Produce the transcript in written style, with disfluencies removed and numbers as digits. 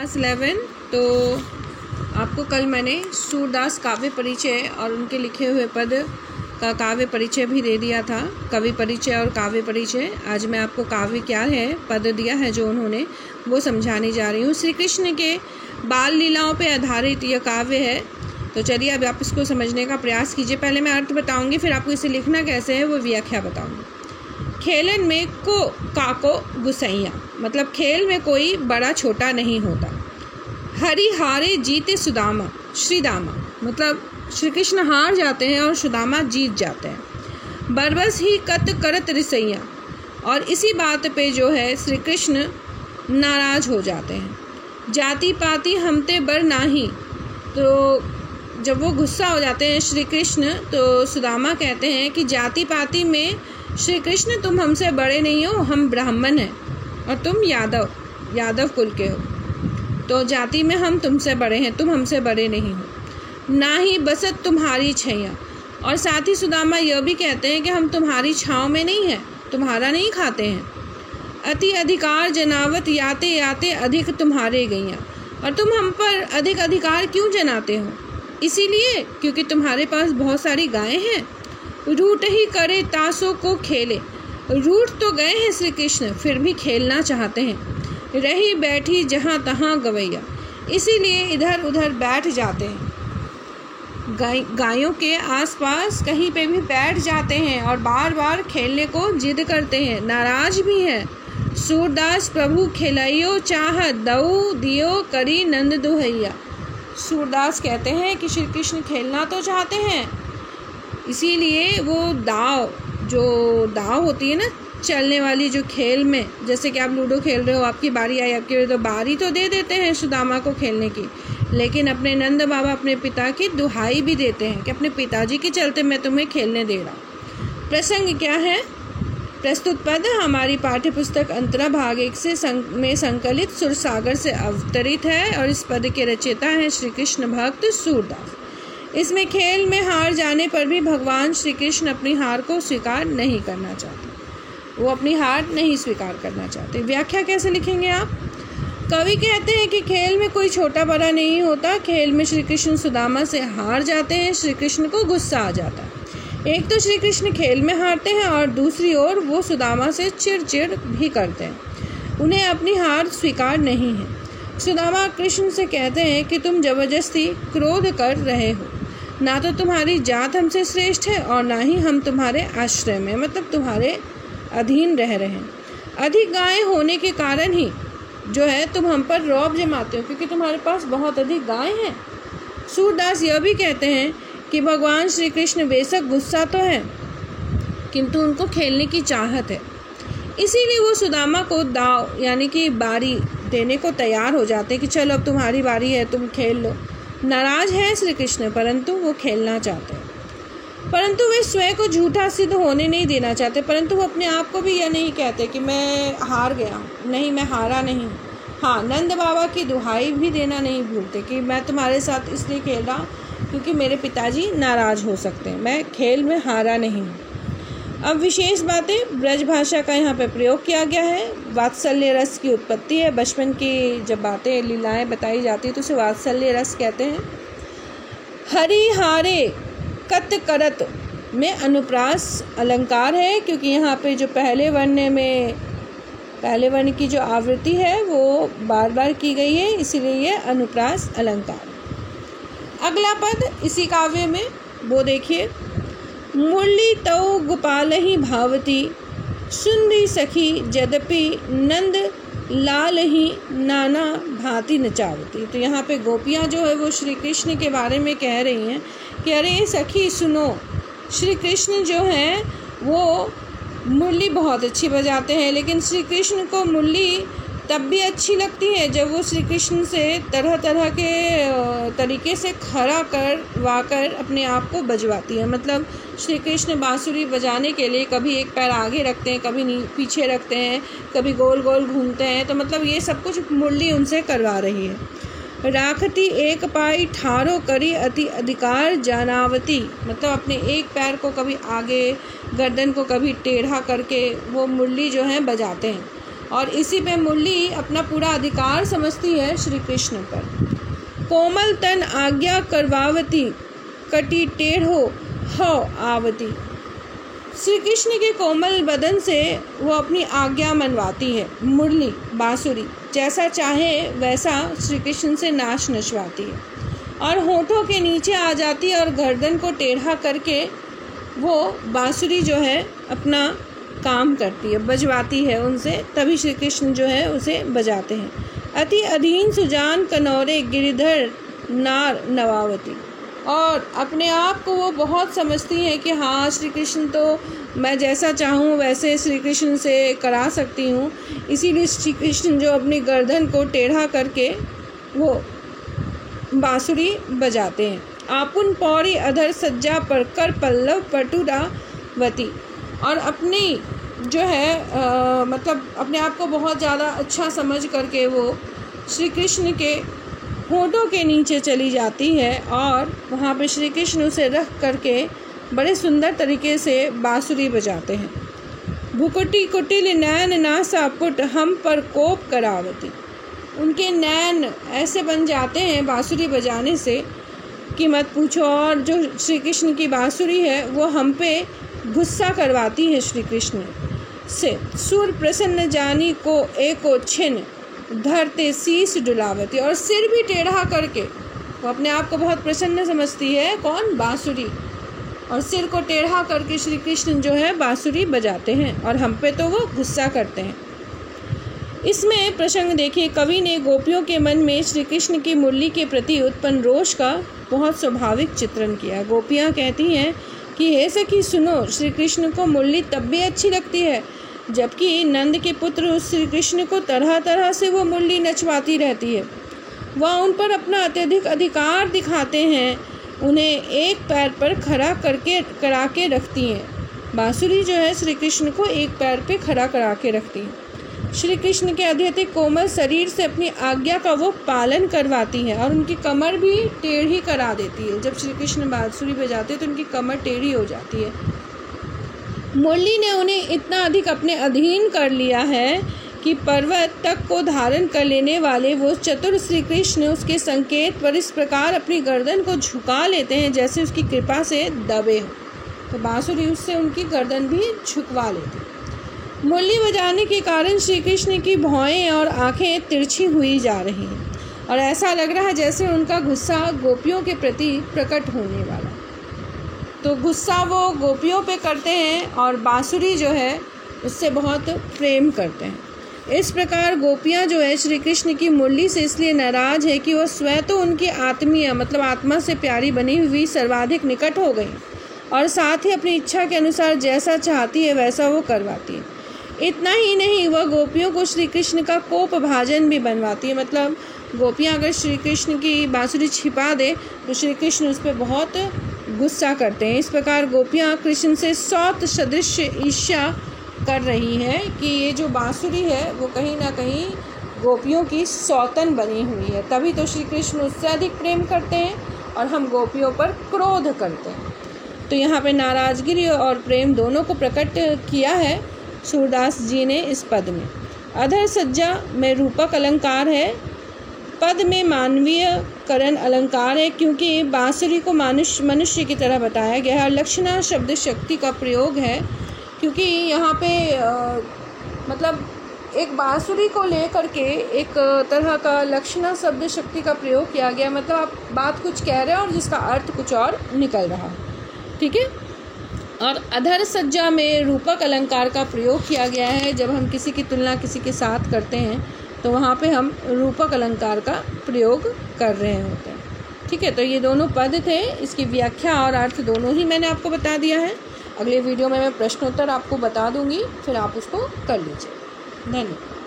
Class 11। तो आपको कल मैंने सूरदास काव्य परिचय और उनके लिखे हुए पद का काव्य परिचय भी दे दिया था, कवि परिचय और काव्य परिचय। आज मैं आपको काव्य क्या है, पद दिया है जो उन्होंने, वो समझाने जा रही हूँ। श्री कृष्ण के बाल लीलाओं पे आधारित यह काव्य है। तो चलिए अब आप इसको समझने का प्रयास कीजिए। पहले मैं अर्थ बताऊंगी, फिर आपको इसे लिखना कैसे है वो व्याख्या बताऊंगी। खेलन में को काको गुसैया, मतलब खेल में कोई बड़ा छोटा नहीं होता। हरि हारे जीते सुदामा श्रीदामा, मतलब श्री कृष्ण हार जाते हैं और सुदामा जीत जाते हैं। बरबस ही कत करत रिसैया, और इसी बात पे जो है श्री कृष्ण नाराज हो जाते हैं। जाति पाति हमते बर नाही, तो जब वो गुस्सा हो जाते हैं श्री कृष्ण तो सुदामा कहते हैं कि जाति पाति में श्री कृष्ण तुम हमसे बड़े नहीं हो, हम ब्राह्मण हैं और तुम यादव कुल के हो, तो जाति में हम तुमसे बड़े हैं, तुम हमसे बड़े नहीं हो। ना ही बसत तुम्हारी छैया, और साथ ही सुदामा यह भी कहते हैं कि हम तुम्हारी छाँव में नहीं हैं, तुम्हारा नहीं खाते हैं। अति अधिकार जनावत याते याते अधिक तुम्हारे गैया, और तुम हम पर अधिक अधिकार क्यों जनाते हो? इसीलिए क्योंकि तुम्हारे पास बहुत सारी गायें हैं। रूठ ही करे तासों को खेले, रूठ तो गए हैं श्री कृष्ण फिर भी खेलना चाहते हैं। रही बैठी जहाँ तहाँ गवैया, इसीलिए इधर उधर बैठ जाते हैं। गायों के आसपास कहीं पे भी बैठ जाते हैं और बार बार खेलने को जिद करते हैं, नाराज भी हैं। सूरदास प्रभु खिलाइयो चाह दऊ दियो करी नंद दुहैया। सूरदास कहते हैं कि श्री कृष्ण खेलना तो चाहते हैं, इसीलिए वो दाव होती है ना चलने वाली, जो खेल में, जैसे कि आप लूडो खेल रहे हो, आपकी बारी आई, आपकी तो बारी तो दे देते हैं सुदामा को खेलने की, लेकिन अपने नंद बाबा अपने पिता की दुहाई भी देते हैं कि अपने पिताजी के चलते मैं तुम्हें खेलने दे रहा हूँ। प्रसंग क्या है? प्रस्तुत पद हमारी पाठ्य पुस्तक अंतरा भाग 1 में संकलित सुरसागर से अवतरित है और इस पद के रचयिता हैं श्री कृष्ण भक्त सूरदास। इसमें खेल में हार जाने पर भी भगवान श्री कृष्ण अपनी हार को स्वीकार नहीं करना चाहते, वो अपनी हार नहीं स्वीकार करना चाहते। व्याख्या कैसे लिखेंगे आप? कवि कहते हैं कि खेल में कोई छोटा बड़ा नहीं होता। खेल में श्री कृष्ण सुदामा से हार जाते हैं, श्री कृष्ण को गुस्सा आ जाता है। एक तो श्री कृष्ण खेल में हारते हैं और दूसरी ओर वो सुदामा से चिड़चिड़ भी करते हैं, उन्हें अपनी हार स्वीकार नहीं है। सुदामा कृष्ण से कहते हैं कि तुम जबरदस्ती क्रोध कर रहे हो, ना तो तुम्हारी जात हमसे श्रेष्ठ है और ना ही हम तुम्हारे आश्रय में, मतलब तुम्हारे अधीन रह रहे हैं। अधिक गायें होने के कारण ही जो है तुम हम पर रौब जमाते हो, क्योंकि तुम्हारे पास बहुत अधिक गायें हैं। सूरदास यह भी कहते हैं कि भगवान श्री कृष्ण बेशक गुस्सा तो है, किंतु उनको खेलने की चाहत है, इसीलिए वो सुदामा को दाव यानी कि बारी देने को तैयार हो जाते हैं कि चलो अब तुम्हारी बारी है, तुम खेल लो। नाराज है श्री कृष्ण, परंतु वो खेलना चाहते हैं, परंतु वे स्वयं को झूठा सिद्ध होने नहीं देना चाहते, परंतु वो अपने आप को भी यह नहीं कहते कि मैं हार गया हूँ, नहीं मैं हारा नहीं हूँ। हाँ, नंद बाबा की दुहाई भी देना नहीं भूलते कि मैं तुम्हारे साथ इसलिए खेल रहा हूँ क्योंकि मेरे पिताजी नाराज़ हो सकते हैं, मैं खेल में हारा नहीं हूँ। अब विशेष बातें, ब्रज भाषा का यहाँ पे प्रयोग किया गया है। वात्सल्य रस की उत्पत्ति है, बचपन की जब बातें लीलाएँ बताई जाती तो उसे वात्सल्य रस कहते हैं। हरि हारे कत करत में अनुप्रास अलंकार है, क्योंकि यहाँ पे जो पहले वर्ण की जो आवृत्ति है वो बार बार की गई है, इसीलिए ये अनुप्रास अलंकार। अगला पद इसी काव्य में वो देखिए। मुरली तौ गोपाल ही भावती सुंदरी सखी जदपि नंद लाल ही नाना भांति नचावती। तो यहाँ पे गोपियाँ जो है वो श्री कृष्ण के बारे में कह रही हैं कि अरे सखी सुनो, श्री कृष्ण जो हैं वो मुरली बहुत अच्छी बजाते हैं, लेकिन श्री कृष्ण को मुरली तब भी अच्छी लगती है जब वो श्री कृष्ण से तरह तरह के तरीके से खड़ा करवाकर अपने आप को बजवाती है। मतलब श्री कृष्ण बांसुरी बजाने के लिए कभी एक पैर आगे रखते हैं, कभी पीछे रखते हैं, कभी गोल गोल घूमते हैं, तो मतलब ये सब कुछ मुरली उनसे करवा रही है। राखती एक पाई ठारो करी अति अधिकार जानावती, मतलब अपने एक पैर को कभी आगे, गर्दन को कभी टेढ़ा करके वो मुरली जो है बजाते हैं। और इसी पे मुरली अपना पूरा अधिकार समझती है श्री कृष्ण पर। कोमल तन आज्ञा करवावती, कटी टेढ़ो हो आवती। श्री कृष्ण के कोमल बदन से वो अपनी आज्ञा मनवाती है। मुरली बांसुरी जैसा चाहे वैसा श्री कृष्ण से नाच नचवाती है और होठों के नीचे आ जाती है और गर्दन को टेढ़ा करके वो बांसुरी जो है अपना काम करती है, बजवाती है उनसे, तभी श्री कृष्ण जो है उसे बजाते हैं। अति अधीन सुजान कनौरे गिरिधर नार नवावती। और अपने आप को वो बहुत समझती हैं कि हाँ श्री कृष्ण तो मैं जैसा चाहूँ वैसे श्री कृष्ण से करा सकती हूँ, इसीलिए श्री कृष्ण जो अपनी गर्दन को टेढ़ा करके वो बांसुरी बजाते हैं। आपुन पौड़ी अधर सज्जा पर कर पल्लव पटुरावती। और अपनी जो है मतलब अपने आप को बहुत ज़्यादा अच्छा समझ करके वो श्री कृष्ण के होठों के नीचे चली जाती है और वहाँ पे श्री कृष्ण उसे रख करके बड़े सुंदर तरीके से बांसुरी बजाते हैं। भुकुटी कुटिल नैन नासा पुट हम पर कोप करावती। उनके नैन ऐसे बन जाते हैं बांसुरी बजाने से कि मत पूछो। और जो श्री कृष्ण की बांसुरी है वो हम पे गुस्सा करवाती है श्री कृष्ण से। सुर प्रसन्न जानी को एको छिन धरते शीश डुलावती। और सिर भी टेढ़ा करके वो अपने आप को बहुत प्रसन्न समझती है, कौन, बांसुरी, और सिर को टेढ़ा करके श्री कृष्ण जो है बांसुरी बजाते हैं और हम पे तो वो गुस्सा करते हैं। इसमें प्रसंग देखिए, कवि ने गोपियों के मन में श्री कृष्ण की मुरली के प्रति उत्पन्न रोष का बहुत स्वाभाविक चित्रण किया। गोपियाँ कहती हैं कि हे सखी सुनो, श्री कृष्ण को मुरली तब भी अच्छी लगती है जबकि नंद के पुत्र उस श्री कृष्ण को तरह तरह से वो मुरली नचवाती रहती है। वह उन पर अपना अत्यधिक अधिकार दिखाते हैं, उन्हें एक पैर पर खड़ा करा के रखती हैं। बांसुरी जो है श्री कृष्ण को एक पैर पे खड़ा करा के रखती है। श्री कृष्ण के अत्यधिक कोमल शरीर से अपनी आज्ञा का वो पालन करवाती है और उनकी कमर भी टेढ़ी करा देती है। जब श्री कृष्ण बांसुरी बजाते हैं तो उनकी कमर टेढ़ी हो जाती है। मुरली ने उन्हें इतना अधिक अपने अधीन कर लिया है कि पर्वत तक को धारण कर लेने वाले वो चतुर श्री कृष्ण उसके संकेत पर इस प्रकार अपनी गर्दन को झुका लेते हैं जैसे उसकी कृपा से दबे हो। तो बांसुरी उससे उनकी गर्दन भी झुकवा लेती। मुरली बजाने के कारण श्री कृष्ण की भौहें और आंखें तिरछी हुई जा रही हैं और ऐसा लग रहा है जैसे उनका गुस्सा गोपियों के प्रति प्रकट होने वाला। तो गुस्सा वो गोपियों पे करते हैं और बांसुरी जो है उससे बहुत प्रेम करते हैं। इस प्रकार गोपियाँ जो है श्री कृष्ण की मुरली से इसलिए नाराज है कि वह स्वयं तो उनकी आत्मीय मतलब आत्मा से प्यारी बनी हुई सर्वाधिक निकट हो गई और साथ ही अपनी इच्छा के अनुसार जैसा चाहती है वैसा वो करवाती है। इतना ही नहीं, वह गोपियों को श्री कृष्ण का कोप भाजन भी बनवाती है। मतलब गोपियाँ अगर श्री कृष्ण की बांसुरी छिपा दे तो श्री कृष्ण उस पर बहुत गुस्सा करते हैं। इस प्रकार गोपियाँ कृष्ण से सौत सदृश ईर्ष्या कर रही है कि ये जो बांसुरी है वो कहीं ना कहीं गोपियों की सौतन बनी हुई है, तभी तो श्री कृष्ण उससे अधिक प्रेम करते हैं और हम गोपियों पर क्रोध करते हैं। तो यहाँ पे नाराजगी और प्रेम दोनों को प्रकट किया है सूरदास जी ने इस पद में। अधर सज्जा में रूपक अलंकार है, पद में मानवीय करण अलंकार है क्योंकि बांसुरी को मनुष्य की तरह बताया गया है। लक्षणा शब्द शक्ति का प्रयोग है क्योंकि यहाँ पे मतलब एक बांसुरी को लेकर के एक तरह का लक्षणा शब्द शक्ति का प्रयोग किया गया। मतलब आप बात कुछ कह रहे हो और जिसका अर्थ कुछ और निकल रहा, ठीक है। और अधर सज्जा में रूपक अलंकार का प्रयोग किया गया है। जब हम किसी की तुलना किसी के साथ करते हैं तो वहाँ पे हम रूपक अलंकार का प्रयोग कर रहे होते हैं, ठीक है। तो ये दोनों पद थे, इसकी व्याख्या और अर्थ दोनों ही मैंने आपको बता दिया है। अगले वीडियो में मैं प्रश्नोत्तर आपको बता दूंगी, फिर आप उसको कर लीजिए। धन्यवाद।